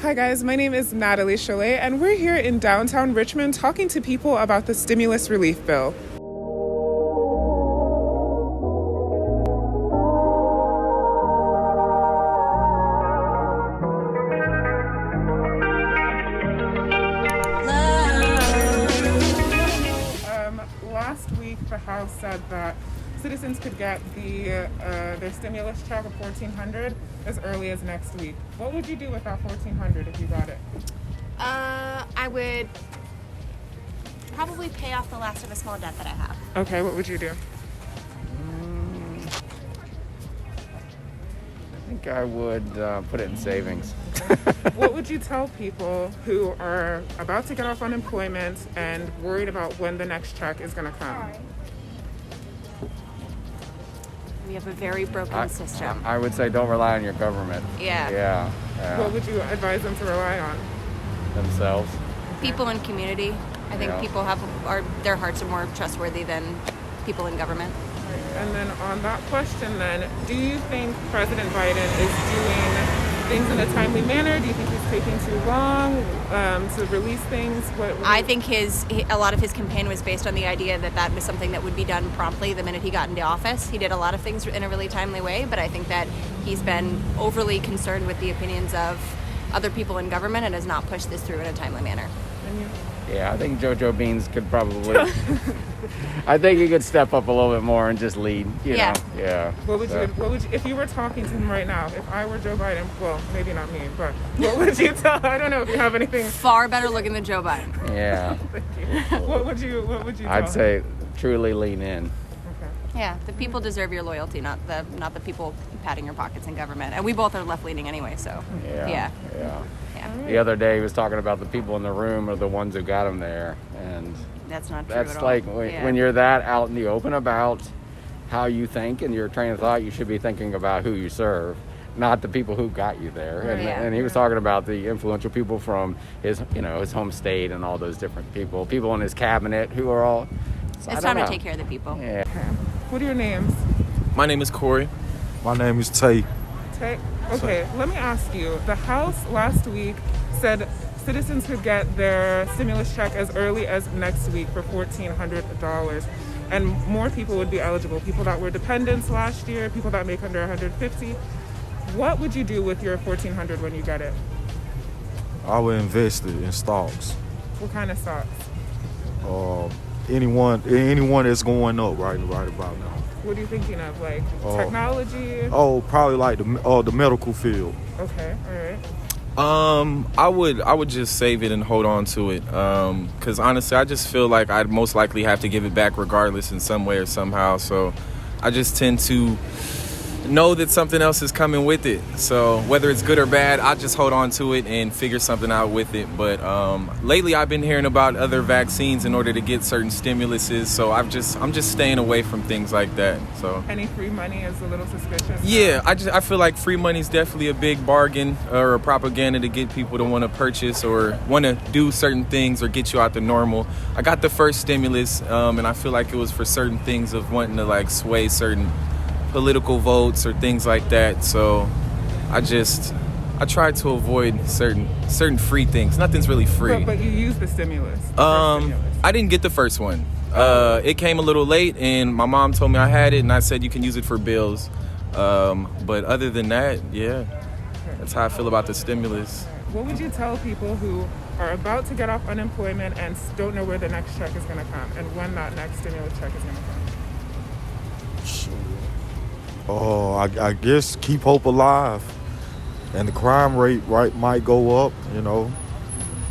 Hi guys, my name is Natalie Chalet, and we're here in downtown Richmond talking to people about the stimulus relief bill. Last week, the House said that citizens could get their stimulus check of $1,400 as early as next week. What would you do with that $1,400 if you got it? I would probably pay off the last of a small debt that I have. Okay, what would you do? I think I would put it in savings. What would you tell people who are about to get off unemployment and worried about when the next check is going to come? We have a very broken system. I would say don't rely on your government. Yeah. What would you advise them to rely on? Themselves. People in community. I think people their hearts are more trustworthy than people in government. And then on that question then, do you think President Biden is doing things in a timely manner? Do you think he's taking too long to release things? I think a lot of his campaign was based on the idea that was something that would be done promptly the minute he got into office. He did a lot of things in a really timely way, but I think that he's been overly concerned with the opinions of other people in government and has not pushed this through in a timely manner. Yeah, I think JoJo Beans could probably... I think he could step up a little bit more and just lead, you know? Yeah. What would you, if you were talking to him right now, if I were Joe Biden, well, maybe not me, but what would you tell? I don't know if you have anything. Far better looking than Joe Biden. Yeah. Thank you. What would you tell I'd say truly lean in. Okay. Yeah, the people deserve your loyalty, not the people patting your pockets in government. And we both are left-leaning anyway, so yeah. The other day he was talking about the people in the room are the ones who got him there, and that's not true that's at like all. When you're that out in the open about how you think and your train of thought, you should be thinking about who you serve, not the people who got you there. And he was talking about the influential people from his home state and all those different people in his cabinet who are all. It's time to take care of the people. Yeah. What are your names? My name is Corey. My name is Tay. Tay? Okay, let me ask you. The House last week said citizens could get their stimulus check as early as next week for $1,400, and more people would be eligible. People that were dependents last year, people that make under $150. What would you do with your $1,400 when you get it? I would invest it in stocks. What kind of stocks? Anyone that's going up right about now. What are you thinking of, like technology? Probably like the medical field. Okay, all right. I would just save it and hold on to it. Because honestly, I just feel like I'd most likely have to give it back regardless in some way or somehow. So I just tend to know that something else is coming with it. So whether it's good or bad, I'll just hold on to it and figure something out with it. But lately I've been hearing about other vaccines in order to get certain stimuluses. So I'm just staying away from things like that. So any free money is a little suspicious. Yeah, I feel like free money is definitely a big bargain or a propaganda to get people to want to purchase or want to do certain things or get you out the normal. I got the first stimulus and I feel like it was for certain things of wanting to like sway certain political votes or things like that. So I try to avoid certain free things. Nothing's really free. But you use the stimulus. I didn't get the first one. It came a little late and my mom told me I had it and I said you can use it for bills. But other than that, that's how I feel about the stimulus. What would you tell people who are about to get off unemployment and don't know where the next check is going to come and when that next stimulus check is going to come? I guess keep hope alive, and the crime rate might go up,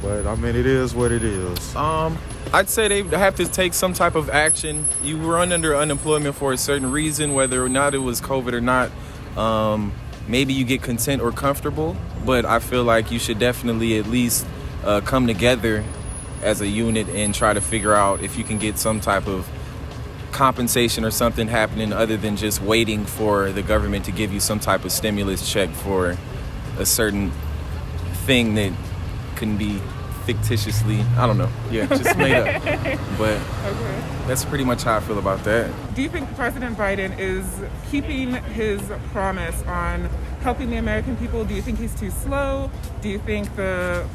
but I mean it is what it is. I'd say they have to take some type of action. You run under unemployment for a certain reason, whether or not it was COVID or not. Maybe you get content or comfortable, but I feel like you should definitely at least come together as a unit and try to figure out if you can get some type of compensation or something happening other than just waiting for the government to give you some type of stimulus check for a certain thing that can be fictitiously, I don't know, just made up. But that's pretty much how I feel about that. Do you think President Biden is keeping his promise on helping the American people? Do you think he's too slow? Do you think the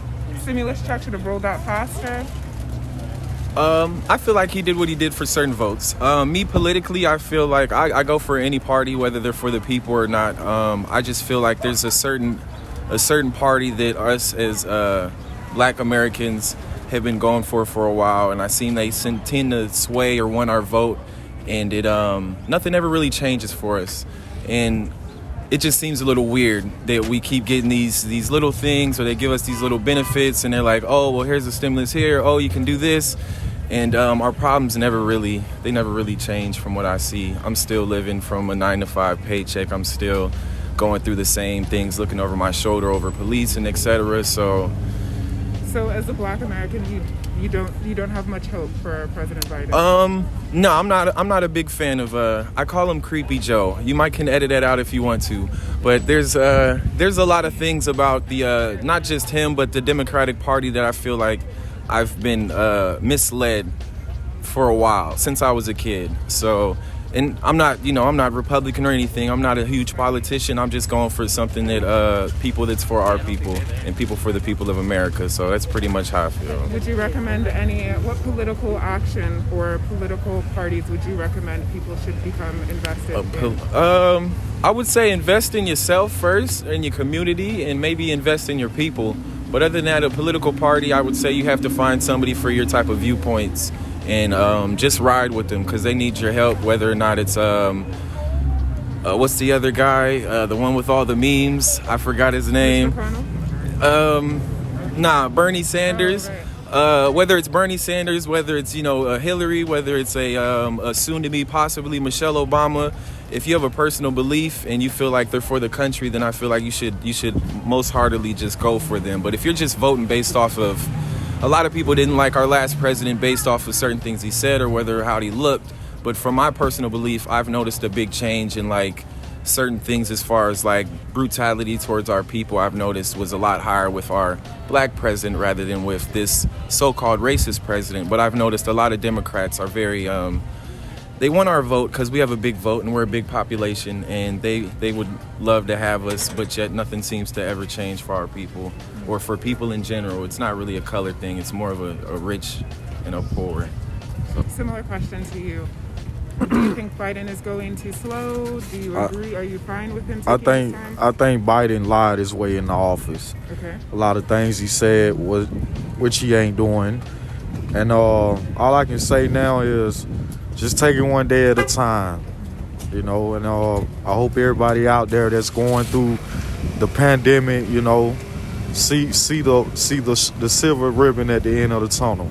stimulus check should have rolled out faster? I feel like he did what he did for certain votes. Me politically, I feel like I go for any party, whether they're for the people or not. I just feel like there's a certain party that us as Black Americans have been going for a while, and I seen they tend to sway or want our vote, and it nothing ever really changes for us, and it just seems a little weird that we keep getting these little things, or they give us these little benefits, and they're like, oh, well, here's a stimulus here, oh, you can do this. And our problems never really change from what I see. I'm still living from a 9-to-5 paycheck. I'm still going through the same things, looking over my shoulder over police and etc. So as a Black American, you don't have much hope for President Biden? No, I'm not a big fan of I call him Creepy Joe. You can edit that out if you want to. But there's a lot of things about the not just him, but the Democratic Party that I feel like I've been misled for a while, since I was a kid. So, and I'm not Republican or anything. I'm not a huge politician. I'm just going for something that people that's for our people and people for the people of America. So that's pretty much how I feel. Would you recommend what political action or political parties would you recommend people should become invested in? I would say invest in yourself first, in your community, and maybe invest in your people. But other than that, a political party, I would say you have to find somebody for your type of viewpoints and just ride with them, because they need your help, whether or not it's what's the other guy, the one with all the memes, I forgot his name. Bernie Sanders. Oh, right. Whether it's Bernie Sanders, whether it's Hillary, whether it's a soon-to-be possibly Michelle Obama, if you have a personal belief and you feel like they're for the country, then I feel like you should most heartedly just go for them. But if you're just voting based off of, a lot of people didn't like our last president based off of certain things he said or how he looked. But from my personal belief, I've noticed a big change in certain things as far as brutality towards our people. I've noticed was a lot higher with our Black president rather than with this so-called racist president. But I've noticed a lot of Democrats are very they want our vote because we have a big vote and we're a big population, and they would love to have us, but yet nothing seems to ever change for our people or for people in general. It's not really a color thing. It's more of a rich and a poor. Similar question to you. Do you think Biden is going too slow? Do you agree? Are you fine with him taking his time? I think Biden lied his way into office. Okay. A lot of things he said which he ain't doing. And all I can say now is just take it one day at a time, and I hope everybody out there that's going through the pandemic, see the silver ribbon at the end of the tunnel.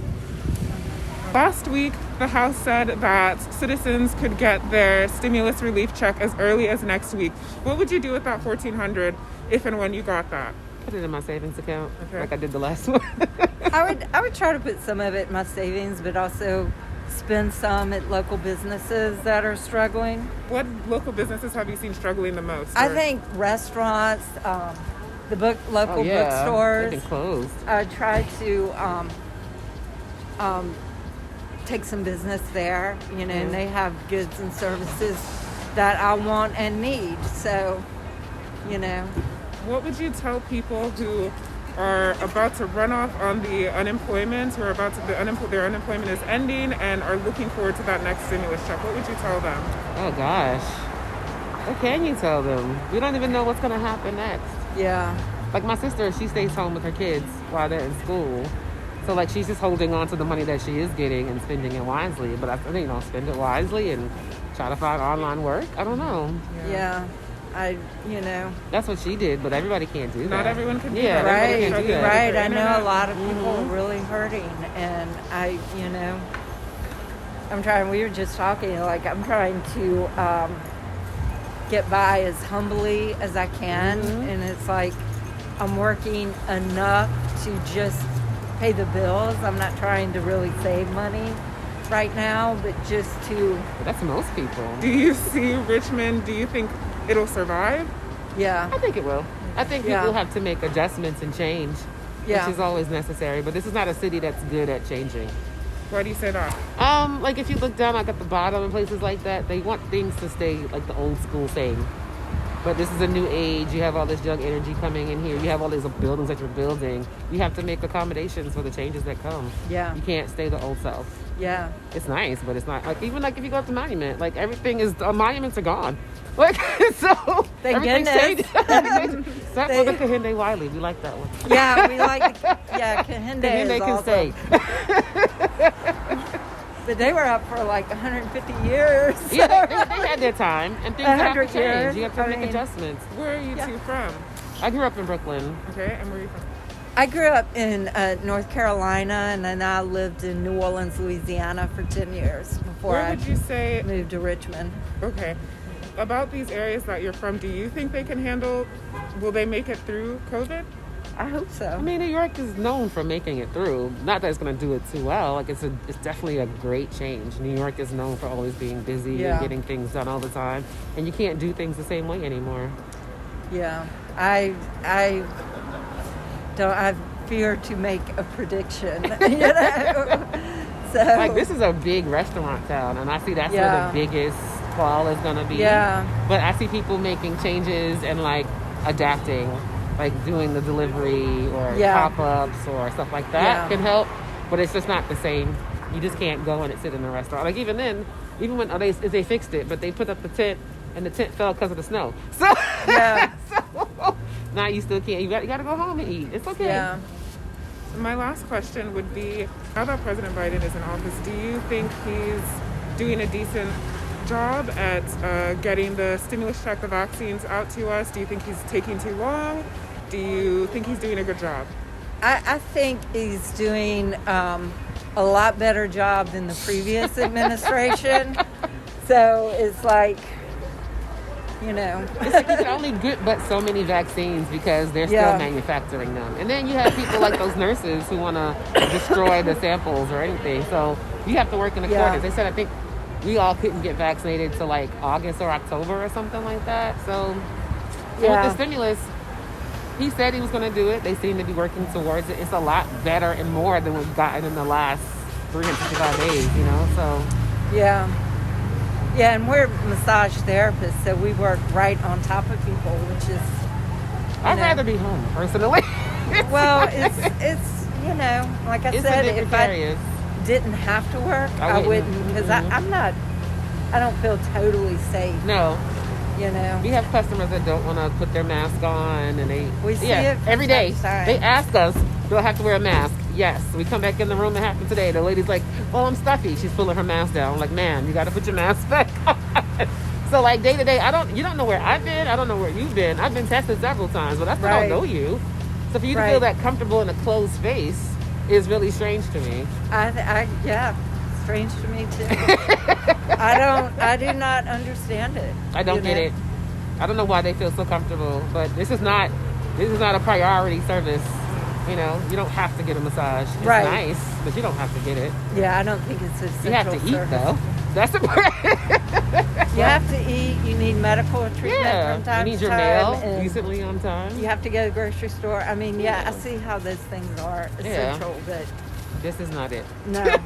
Last week, the House said that citizens could get their stimulus relief check as early as next week. What would you do with that $1,400 if and when you got that? Put it in my savings account, okay, like I did the last one. I would try to put some of it in my savings, but also spend some at local businesses that are struggling. What local businesses have you seen struggling the most? I think restaurants, the local bookstores. They've been closed. I try to take some business there, and they have goods and services that I want and need. So, What would you tell people who are about to run off on the unemployment, who are their unemployment is ending and are looking forward to that next stimulus check? What would you tell them? Oh gosh, what can you tell them? We don't even know what's going to happen next. Yeah. Like my sister, she stays home with her kids while they're in school. So she's just holding on to the money that she is getting and spending it wisely. But I think, spend it wisely and try to find online work. I don't know. Yeah. That's what she did, but everybody can't do that. Not everyone can do that. Right, Can't do that. right. I know a lot of people are really hurting, and I'm trying. We were just talking. I'm trying to get by as humbly as I can, and it's I'm working enough to just pay the bills. I'm not trying to really save money right now, but just to. But that's most people. Do you see Richmond? Do you think it'll survive? Yeah. I think it will. I think people have to make adjustments and change, which is always necessary. But this is not a city that's good at changing. Why do you say that? If you look down at the bottom and places like that, they want things to stay like the old school thing. But this is a new age. You have all this young energy coming in here. You have all these buildings that you're building. You have to make accommodations for the changes that come. Yeah. You can't stay the old self. Yeah. It's nice, but it's not like, even like if you go to the monument, like everything is, monuments are gone. Like, so Thank everything's goodness. changed. Except for the Kahinde Wiley. We like that one. Yeah, we like, Kahinde Kahinde is can awesome. stay. But they were up for like 150 years. Yeah, they had their time, and things have to 100 change. years. You have to I make mean, adjustments. Where are you two from? I grew up in Brooklyn. Okay, and where are you from? I grew up in North Carolina, and then I lived in New Orleans, Louisiana for 10 years before Where I would you say, moved to Richmond. okay, about these areas that you're from, do you think they can handle, will they make it through COVID? I hope so. I mean, New York is known for making it through. Not that it's going to do it too well. Like, it's definitely a great change. New York is known for always being busy and getting things done all the time, and you can't do things the same way anymore. Yeah, I fear to make a prediction. You know? So Like, this is a big restaurant town, and I see that's where the biggest fall is going to be. Yeah. But I see people making changes and like adapting, like doing the delivery or pop-ups or stuff like that can help. But it's just not the same. You just can't go and sit in a restaurant. Like, even then, even when they fixed it, but they put up the tent and the tent fell because of the snow. So so now you still can't. You got to go home and eat. It's okay. Yeah. My last question would be, now that President Biden is in office, do you think he's doing a decent job at getting the stimulus check, the vaccines out to us? Do you think he's taking too long? Do you think he's doing a good job? I think he's doing a lot better job than the previous administration. So it's like, you know. It's like you can only get but so many vaccines because they're still manufacturing them. And then you have people like those nurses who want to destroy the samples or anything. So you have to work in accordance. They said, I think, we all couldn't get vaccinated till like August or October or something like that. So with the stimulus, he said he was going to do it. They seem to be working towards it. It's a lot better and more than we've gotten in the last 365 days, you know? So Yeah, and we're massage therapists, so we work right on top of people, which is, I'd rather be home, personally. well, it's you know, like I said, if precarious. I didn't have to work, I wouldn't, because I don't feel totally safe. No. You know, We have customers that don't want to put their mask on, and we see it every day. time. They ask us, do I have to wear a mask? Yes. We come back in the room, it happened today. The lady's like, well, I'm stuffy. She's pulling her mask down. I'm like, man, you got to put your mask back on. So like day to day, you don't know where I've been. I don't know where you've been. I've been tested several times, but I still don't know you. So for you to feel that comfortable in a closed space is really strange to me. Strange to me too. I do not understand it. I don't get it. I don't know why they feel so comfortable, but this is not a priority service. You know, you don't have to get a massage. It's nice, but you don't have to get it. Yeah, I don't think it's a central You have to eat though. That's the You have to eat. You need medical treatment from time to time. You need your nail decently on time. You have to go to the grocery store. I mean, I see how those things are essential, but this is not it. no.